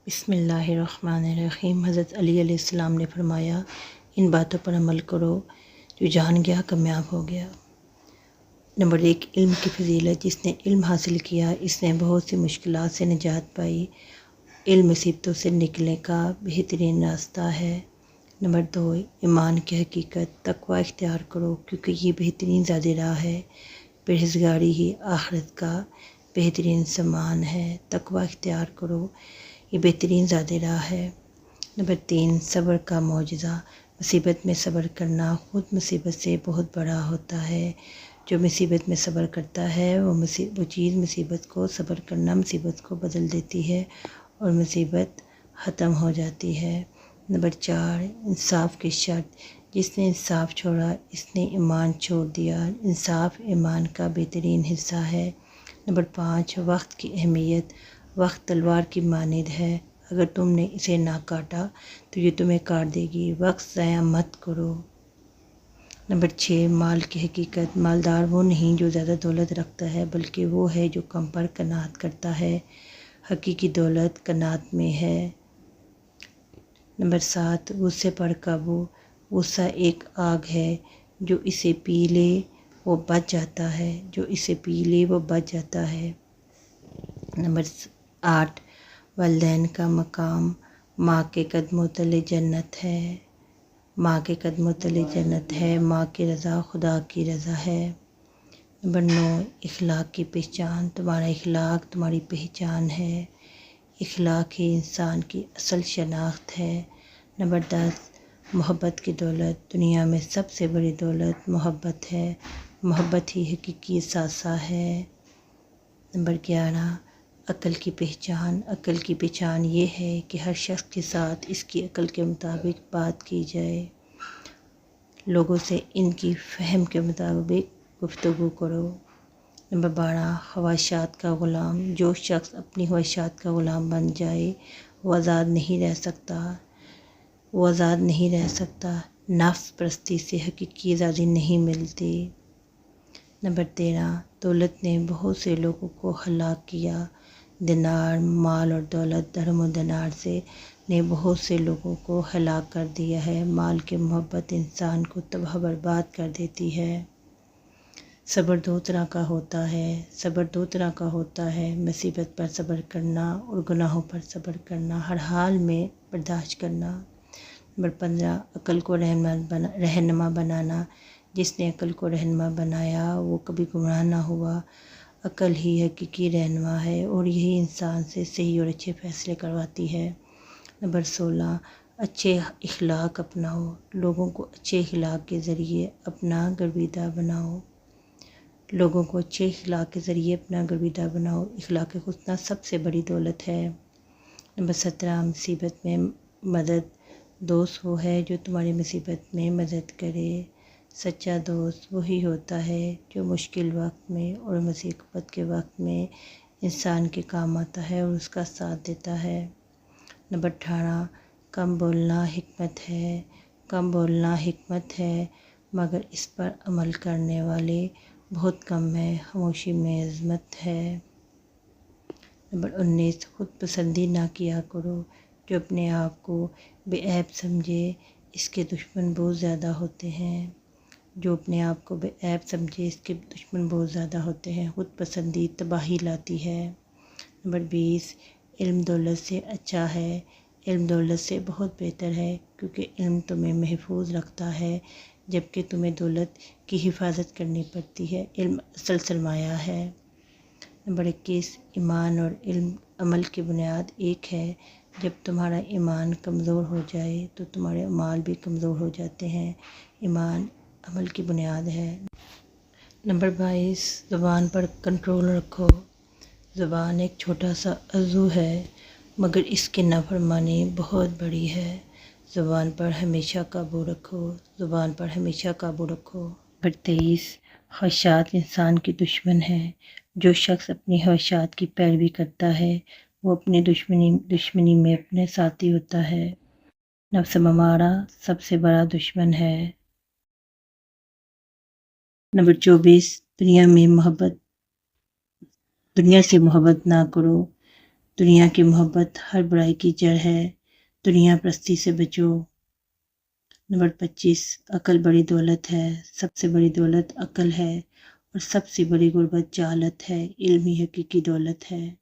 بسم اللہ الرحمن الرحیم۔ حضرت علی علیہ السلام نے فرمایا، ان باتوں پر عمل کرو، جو جان گیا کامیاب ہو گیا۔ نمبر 1، علم کی فضیلت۔ جس نے علم حاصل کیا اس نے بہت سی مشکلات سے نجات پائی۔ علم مصیبتوں سے نکلنے کا بہترین راستہ ہے۔ نمبر 2، ایمان کی حقیقت۔ تقوی اختیار کرو کیونکہ یہ بہترین زاد راہ ہے۔ پرہیزگاری ہی آخرت کا بہترین سامان ہے۔ تقوی اختیار کرو، یہ بہترین زاد راہ ہے۔ نمبر 3، صبر کا معجزہ۔ مصیبت میں صبر کرنا خود مصیبت سے بہت بڑا ہوتا ہے۔ جو مصیبت میں صبر کرتا ہے وہ چیز مصیبت کو صبر کرنا مصیبت کو بدل دیتی ہے اور مصیبت ختم ہو جاتی ہے۔ نمبر 4، انصاف کی شرط۔ جس نے انصاف چھوڑا اس نے ایمان چھوڑ دیا۔ انصاف ایمان کا بہترین حصہ ہے۔ نمبر 5، وقت کی اہمیت۔ وقت تلوار کی مانند ہے، اگر تم نے اسے نہ کاٹا تو یہ تمہیں کاٹ دے گی۔ وقت ضائع مت کرو۔ نمبر 6، مال کی حقیقت۔ مالدار وہ نہیں جو زیادہ دولت رکھتا ہے بلکہ وہ ہے جو کم پر قناعت کرتا ہے۔ حقیقی دولت قناعت میں ہے۔ نمبر 7، غصے پر قابو۔ غصہ ایک آگ ہے، جو اسے پی لے وہ بجھ جاتا ہے۔ جو اسے پی لے وہ بجھ جاتا ہے۔ نمبر 8، والدین کا مقام۔ ماں کے قدموں تلے جنت ہے۔ ماں کے قدموں تلے جنت ہے۔ ماں کی رضا خدا کی رضا ہے۔ نمبر 9، اخلاق کی پہچان۔ تمہارا اخلاق تمہاری پہچان ہے۔ اخلاق ہی انسان کی اصل شناخت ہے۔ نمبر 10، محبت کی دولت۔ دنیا میں سب سے بڑی دولت محبت ہے۔ محبت ہی حقیقی اثاثہ ہے۔ نمبر 11، عقل کی پہچان۔ عقل کی پہچان یہ ہے کہ ہر شخص کے ساتھ اس کی عقل کے مطابق بات کی جائے۔ لوگوں سے ان کی فہم کے مطابق گفتگو کرو۔ نمبر 12، خواہشات کا غلام۔ جو شخص اپنی خواہشات کا غلام بن جائے وہ آزاد نہیں رہ سکتا۔ نفس پرستی سے حقیقی آزادی نہیں ملتی۔ نمبر 13، دولت نے بہت سے لوگوں کو ہلاک کیا۔ دینار، مال اور دولت، درہم و دینار نے بہت سے لوگوں کو ہلاک کر دیا ہے۔ مال کی محبت انسان کو تباہ برباد کر دیتی ہے۔ صبر دو طرح کا ہوتا ہے، مصیبت پر صبر کرنا اور گناہوں پر صبر کرنا، ہر حال میں برداشت کرنا۔ نمبر 15، عقل کو رہنما بنانا۔ جس نے عقل کو رہنما بنایا وہ کبھی گمراہ نہ ہوا۔ عقل ہی حقیقی رہنما ہے اور یہی انسان سے صحیح اور اچھے فیصلے کرواتی ہے۔ نمبر 16، اچھے اخلاق اپناؤ۔ لوگوں کو اچھے اخلاق کے ذریعے اپنا گرویدہ بناؤ۔ اخلاق حسنہ سب سے بڑی دولت ہے۔ نمبر 17، مصیبت میں مدد۔ دوست وہ ہے جو تمہاری مصیبت میں مدد کرے۔ سچا دوست وہی ہوتا ہے جو مشکل وقت میں اور مصیبت کے وقت میں انسان کے کام آتا ہے اور اس کا ساتھ دیتا ہے۔ نمبر 18، کم بولنا حکمت ہے مگر اس پر عمل کرنے والے بہت کم ہیں۔ خاموشی میں عظمت ہے۔ نمبر 19، خود پسندی نہ کیا کرو۔ جو اپنے آپ کو بے عیب سمجھے اس کے دشمن بہت زیادہ ہوتے ہیں۔ خود پسندی تباہی لاتی ہے۔ نمبر 20، علم دولت سے اچھا ہے۔ علم دولت سے بہت بہتر ہے کیونکہ علم تمہیں محفوظ رکھتا ہے جبکہ تمہیں دولت کی حفاظت کرنی پڑتی ہے۔ علم اصل سرمایہ ہے۔ نمبر 21، ایمان اور علم عمل کی بنیاد ایک ہے۔ جب تمہارا ایمان کمزور ہو جائے تو تمہارے اعمال بھی کمزور ہو جاتے ہیں۔ ایمان عمل کی بنیاد ہے۔ نمبر 22، زبان پر کنٹرول رکھو۔ زبان ایک چھوٹا سا عضو ہے مگر اس کی نافرمانی بہت بڑی ہے۔ زبان پر ہمیشہ قابو رکھو۔ نمبر 23، خواہشات انسان کی دشمن ہے۔ جو شخص اپنی خواہشات کی پیروی کرتا ہے وہ اپنی دشمنی میں اپنے ساتھی ہوتا ہے۔ نفس ہمارا سب سے بڑا دشمن ہے۔ نمبر 24، دنیا سے محبت نہ کرو۔ دنیا کی محبت ہر برائی کی جڑ ہے، دنیا پرستی سے بچو۔ نمبر 25، عقل بڑی دولت ہے، سب سے بڑی دولت عقل ہے، اور سب سے بڑی غربت جہالت ہے، علم ہی حقیقی دولت ہے۔